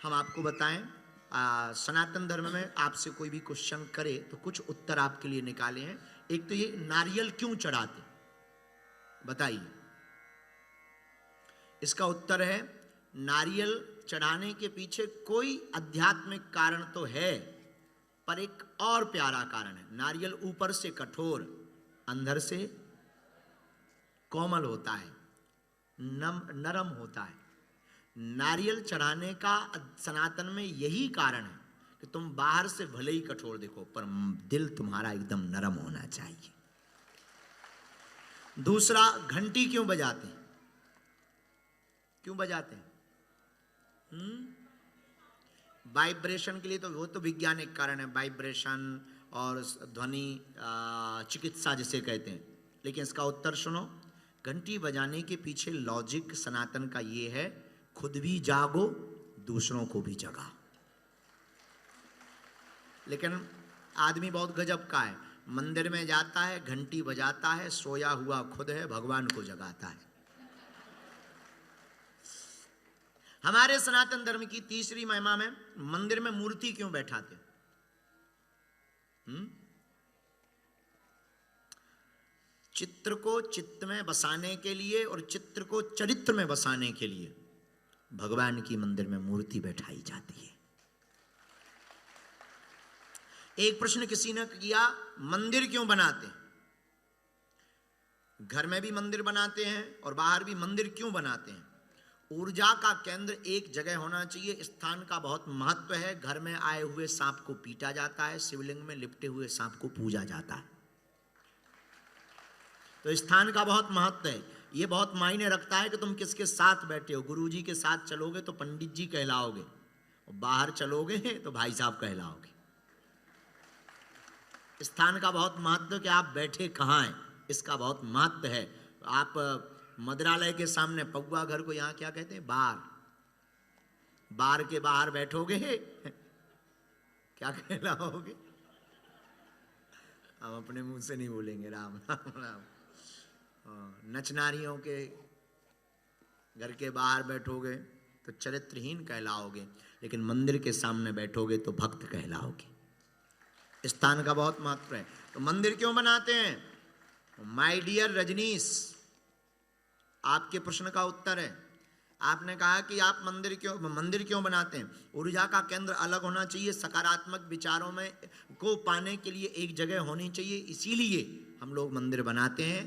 हम आपको बताएं, सनातन धर्म में आपसे कोई भी क्वेश्चन करे तो कुछ उत्तर आपके लिए निकाले हैं। एक तो ये नारियल क्यों चढ़ाते, बताइए। इसका उत्तर है नारियल चढ़ाने के पीछे कोई आध्यात्मिक कारण तो है, पर एक और प्यारा कारण है। नारियल ऊपर से कठोर, अंदर से कोमल होता है, नरम होता है। नारियल चढ़ाने का सनातन में यही कारण है कि तुम बाहर से भले ही कठोर दिखो, पर दिल तुम्हारा एकदम नरम होना चाहिए। दूसरा, घंटी क्यों बजाते हैं? क्यों बजाते हैं? वाइब्रेशन के लिए, तो वो तो वैज्ञानिक कारण है, वाइब्रेशन और ध्वनि चिकित्सा जिसे कहते हैं। लेकिन इसका उत्तर सुनो, घंटी बजाने के पीछे लॉजिक सनातन का ये है, खुद भी जागो, दूसरों को भी जगाओ। लेकिन आदमी बहुत गजब का है, मंदिर में जाता है, घंटी बजाता है, सोया हुआ खुद है, भगवान को जगाता है। हमारे सनातन धर्म की तीसरी महिमा में मंदिर में मूर्ति क्यों बैठाते? चित्र को चित्त में बसाने के लिए और चित्र को चरित्र में बसाने के लिए भगवान की मंदिर में मूर्ति बैठाई जाती है। एक प्रश्न किसी ने किया, मंदिर क्यों बनाते हैं? घर में भी मंदिर बनाते हैं और बाहर भी मंदिर क्यों बनाते हैं? ऊर्जा का केंद्र एक जगह होना चाहिए, स्थान का बहुत महत्व है। घर में आए हुए सांप को पीटा जाता है, शिवलिंग में लिपटे हुए सांप को पूजा जाता है। तो स्थान का बहुत महत्व है। ये बहुत मायने रखता है कि तुम किसके साथ बैठे हो। गुरुजी के साथ चलोगे तो पंडित जी कहलाओगे, और बाहर चलोगे तो भाई साहब कहलाओगे। स्थान का बहुत महत्व कि आप बैठे कहाँ हैं, इसका बहुत महत्व है। आप मद्रालय के सामने पगुआ घर को यहाँ क्या कहते हैं? बार। बार के बाहर बैठोगे क्या कहलाओगे? हम अपने मुंह से नहीं बोलेंगे, राम राम राम। नचनारियों के घर के बाहर बैठोगे तो चरित्रहीन कहलाओगे, लेकिन मंदिर के सामने बैठोगे तो भक्त कहलाओगे। स्थान का बहुत महत्व है। तो मंदिर क्यों बनाते हैं? माय डियर रजनीश, आपके प्रश्न का उत्तर है। आपने कहा कि आप मंदिर क्यों बनाते हैं? ऊर्जा का केंद्र अलग होना चाहिए, सकारात्मक विचारों में को पाने के लिए एक जगह होनी चाहिए। इसीलिए हम लोग मंदिर बनाते हैं,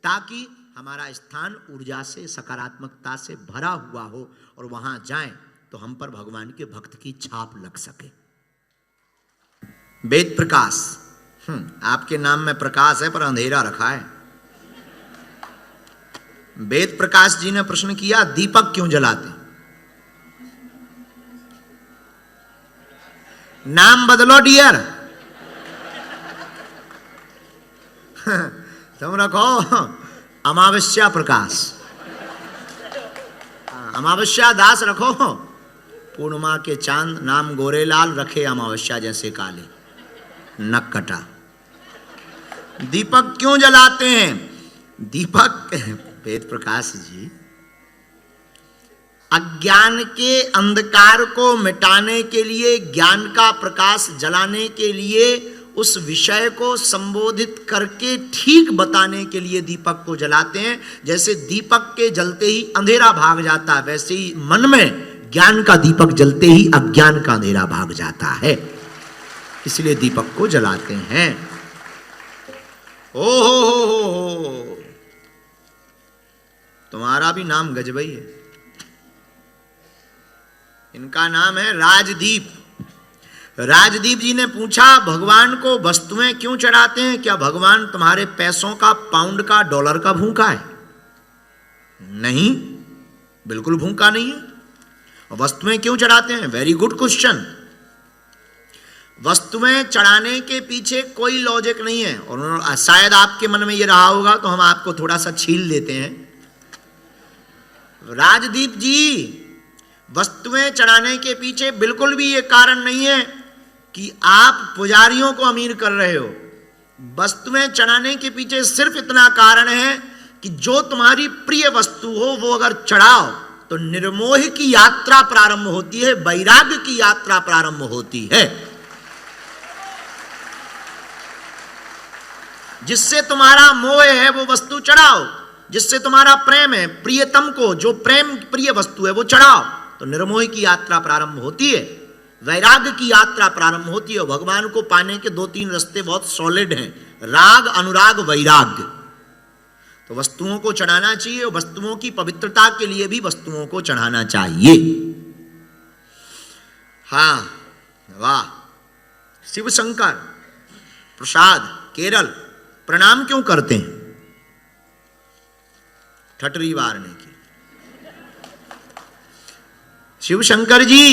ताकि हमारा स्थान ऊर्जा से, सकारात्मकता से भरा हुआ हो, और वहां जाएं तो हम पर भगवान के भक्त की छाप लग सके। वेद प्रकाश, आपके नाम में प्रकाश है पर अंधेरा रखा है। वेद प्रकाश जी ने प्रश्न किया, दीपक क्यों जलाते? नाम बदलो डियर। तुम रखो अमावस्या प्रकाश, अमावस्या दास रखो। पूर्णिमा के चांद नाम गोरेलाल रखे, अमावस्या जैसे काले, नक कटा। दीपक क्यों जलाते हैं? दीपक, वेद प्रकाश जी, अज्ञान के अंधकार को मिटाने के लिए, ज्ञान का प्रकाश जलाने के लिए, उस विषय को संबोधित करके ठीक बताने के लिए दीपक को जलाते हैं। जैसे दीपक के जलते ही अंधेरा भाग जाता है, वैसे ही मन में ज्ञान का दीपक जलते ही अज्ञान का अंधेरा भाग जाता है। इसलिए दीपक को जलाते हैं। ओ हो, तुम्हारा भी नाम गजबई है। इनका नाम है राजदीप। राजदीप जी ने पूछा, भगवान को वस्तुएं क्यों चढ़ाते हैं? क्या भगवान तुम्हारे पैसों का, पाउंड का, डॉलर का भूखा है? नहीं, बिल्कुल भूखा नहीं है। वस्तुएं क्यों चढ़ाते हैं? Very good question. वस्तुएं चढ़ाने के पीछे कोई लॉजिक नहीं है, और शायद आपके मन में ये रहा होगा, तो हम आपको थोड़ा सा छील देते हैं। राजदीप जी, वस्तुएं चढ़ाने के पीछे बिल्कुल भी ये कारण नहीं है कि आप पुजारियों को अमीर कर रहे हो। वस्तुएं चढ़ाने के पीछे सिर्फ इतना कारण है कि जो तुम्हारी प्रिय वस्तु हो वो अगर चढ़ाओ तो तो निर्मोह की यात्रा प्रारंभ होती है, वैराग्य की यात्रा प्रारंभ होती है। जिससे तुम्हारा मोह है वो वस्तु चढ़ाओ, जिससे तुम्हारा प्रेम है प्रियतम को जो प्रेम प्रिय वस्तु है वो चढ़ाओ। तो निर्मोह की यात्रा प्रारंभ होती है, वैराग्य की यात्रा प्रारंभ होती है। भगवान को पाने के 2-3 रास्ते बहुत सॉलिड हैं, राग, अनुराग, वैराग्य। तो वस्तुओं को चढ़ाना चाहिए, वस्तुओं की पवित्रता के लिए भी वस्तुओं को चढ़ाना चाहिए। हाँ, वाह। शिव शंकर प्रसाद केरल प्रणाम क्यों करते हैं? ठटरी वारने की। शिव शंकर जी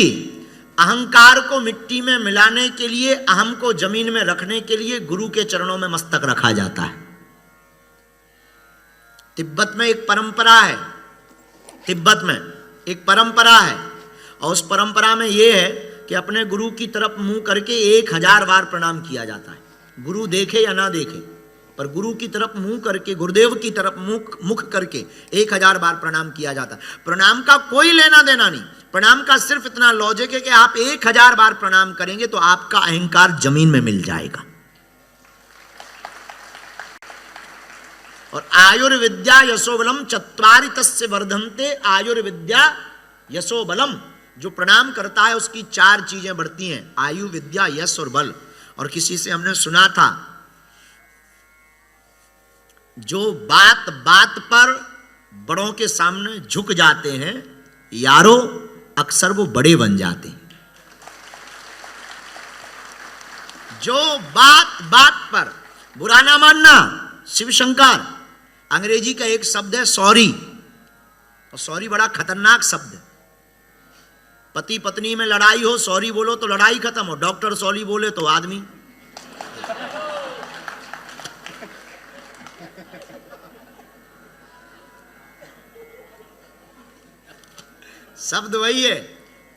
अहंकार को मिट्टी में मिलाने के लिए, अहम को जमीन में रखने के लिए गुरु के चरणों में मस्तक रखा जाता है। तिब्बत में एक परंपरा है, तिब्बत में एक परंपरा है, और उस परंपरा में यह है कि अपने गुरु की तरफ मुंह करके 1000 बार प्रणाम किया जाता है। गुरु देखे या ना देखे, पर गुरु की तरफ मुंह करके, गुरुदेव की तरफ मुख करके 1000 बार प्रणाम किया जाता है। प्रणाम का कोई लेना देना नहीं, प्रणाम का सिर्फ इतना लॉजिक है कि आप 1000 बार प्रणाम करेंगे तो आपका अहंकार जमीन में मिल जाएगा। और आयुर्विद्या यशोबलम चत्वारि तस्य वर्धन्ते, आयुर्विद्या यशोबलम, जो प्रणाम करता है उसकी 4 चीजें बढ़ती हैं, आयु, विद्या, यश और बल। और किसी से हमने सुना था, जो बात बात पर बड़ों के सामने झुक जाते हैं यारो, अक्सर वो बड़े बन जाते हैं। जो बात बात पर, बुरा ना मानना, शिव शंकर, अंग्रेजी का एक शब्द है सॉरी, और सॉरी बड़ा खतरनाक शब्द है। पति पत्नी में लड़ाई हो, सॉरी बोलो तो लड़ाई खत्म हो, डॉक्टर सॉरी बोले तो आदमी। शब्द वही है,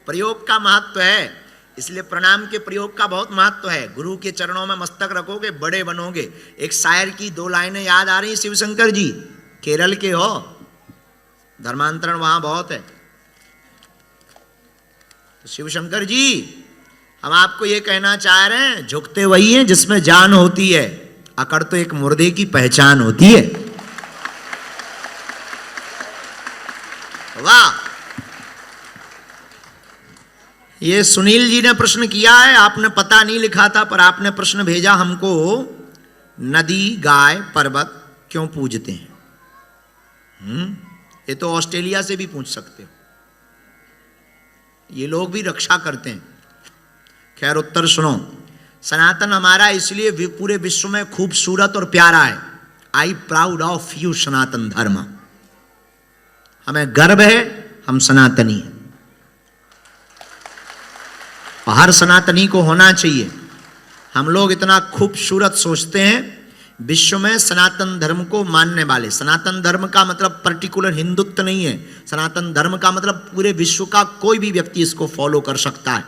प्रयोग का महत्व है, इसलिए प्रणाम के प्रयोग का बहुत महत्व है। गुरु के चरणों में मस्तक रखोगे बड़े बनोगे। एक शायर की 2 लाइनें याद आ रही, शिव शंकर जी केरल के हो, धर्मांतरण वहां बहुत है। तो शिव शंकर जी हम आपको ये कहना चाह रहे हैं, झुकते वही हैं जिसमें जान होती है, अकड़ तो एक मुर्दे की पहचान होती है। वाह। ये सुनील जी ने प्रश्न किया है, आपने पता नहीं लिखा था पर आपने प्रश्न भेजा हमको, नदी, गाय, पर्वत क्यों पूजते हैं? ये तो ऑस्ट्रेलिया से भी पूछ सकते हो, ये लोग भी रक्षा करते हैं। खैर उत्तर सुनो। सनातन हमारा इसलिए पूरे विश्व में खूबसूरत और प्यारा है। आई प्राउड ऑफ यू सनातन धर्म, हमें गर्व है, हम सनातनी हैं। हर सनातनी को होना चाहिए। हम लोग इतना खूबसूरत सोचते हैं, विश्व में सनातन धर्म को मानने वाले, सनातन धर्म का मतलब पर्टिकुलर हिंदुत्व नहीं है, सनातन धर्म का मतलब पूरे विश्व का कोई भी व्यक्ति इसको फॉलो कर सकता है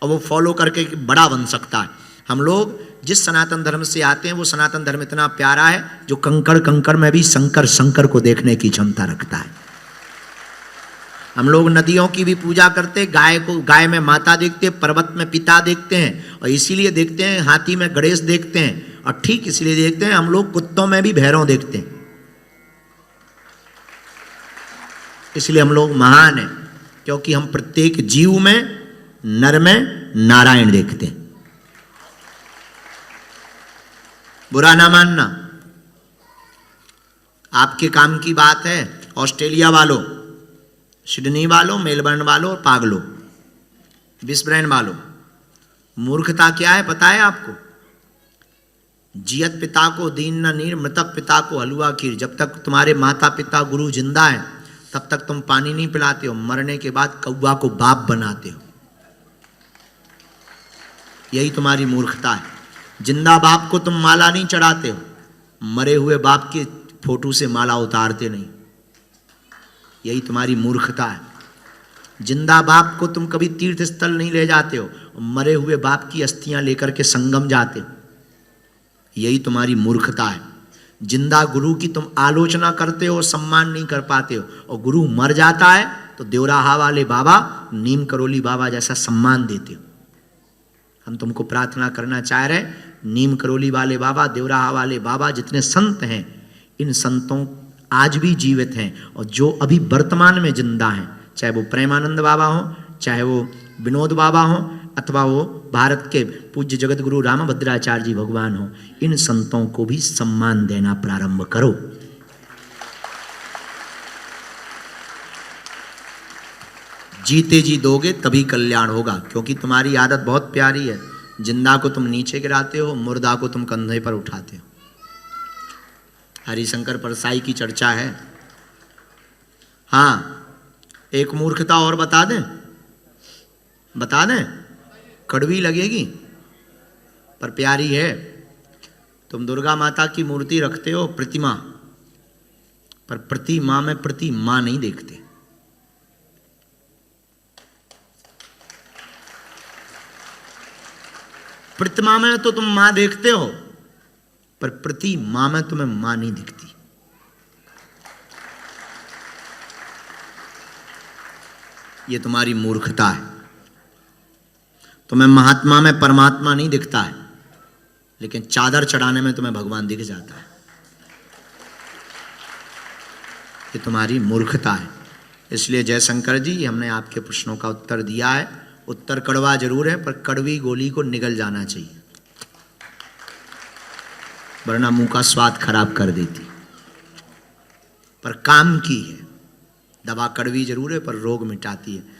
और वो फॉलो करके बड़ा बन सकता है। हम लोग जिस सनातन धर्म से आते हैं वो सनातन धर्म इतना प्यारा है जो कंकड़ कंकड़ में भी शंकर शंकर को देखने की क्षमता रखता है। हम लोग नदियों की भी पूजा करते, गाय को, गाय में माता देखते, पर्वत में पिता देखते हैं, और इसीलिए देखते हैं हाथी में गणेश देखते हैं, और ठीक इसलिए देखते हैं हम लोग कुत्तों में भी भैरव देखते हैं। इसलिए हम लोग महान हैं, क्योंकि हम प्रत्येक जीव में, नर में नारायण देखते हैं। बुरा ना मानना, आपके काम की बात है। ऑस्ट्रेलिया वालों, सिडनी वालों, मेलबर्न वालों, पागलों, ब्रिस्बेन वालों, मूर्खता क्या है पता है आपको? जियत पिता को दीन न नीर, मृतक पिता को हलवा खीर। जब तक तुम्हारे माता पिता गुरु जिंदा है तब तक तुम पानी नहीं पिलाते हो, मरने के बाद कौवा को बाप बनाते हो। यही तुम्हारी मूर्खता है। जिंदा बाप को तुम माला नहीं चढ़ाते हो, मरे हुए बाप के फोटो से माला उतारते नहीं। यही तुम्हारी मूर्खता है। जिंदा बाप को तुम कभी तीर्थ स्थल नहीं ले जाते हो, मरे हुए बाप की अस्थियां लेकर के संगम जाते हो। यही तुम्हारी मूर्खता है। जिंदा गुरु की तुम आलोचना करते हो, सम्मान नहीं कर पाते हो, और गुरु मर जाता है तो देवराहा वाले बाबा नीम करोली बाबा जैसा सम्मान देते हो। हम तुमको प्रार्थना करना चाह रहे, नीम करोली वाले बाबा, देवराहा वाले बाबा, जितने संत हैं, इन संतों आज भी जीवित हैं और जो अभी वर्तमान में जिंदा हैं, चाहे वो प्रेमानंद बाबा हो, चाहे वो विनोद बाबा हो, अथवा वो भारत के पूज्य जगत गुरु रामभद्राचार्य जी भगवान हो, इन संतों को भी सम्मान देना प्रारंभ करो। जीते जी दोगे तभी कल्याण होगा, क्योंकि तुम्हारी आदत बहुत प्यारी है। जिंदा को तुम नीचे गिराते हो, मुर्दा को तुम कंधे पर उठाते हो। हरिशंकर परसाई की चर्चा है। हाँ, एक मूर्खता और बता दें, बता दें, कड़वी लगेगी पर प्यारी है। तुम दुर्गा माता की मूर्ति रखते हो, प्रतिमा, पर प्रतिमा में प्रति मां नहीं देखते। प्रतिमा में तो तुम मां देखते हो, पर प्रति मां में तुम्हें मां नहीं दिखती। ये तुम्हारी मूर्खता है। तुम्हें महात्मा में परमात्मा नहीं दिखता है, लेकिन चादर चढ़ाने में तुम्हें भगवान दिख जाता है। ये तुम्हारी मूर्खता है। इसलिए जयशंकर जी, हमने आपके प्रश्नों का उत्तर दिया है। उत्तर कड़वा जरूर है, पर कड़वी गोली को निगल जाना चाहिए, वरना मुंह का स्वाद खराब कर देती। पर काम की है। दवा कड़वी जरूर है, पर रोग मिटाती है।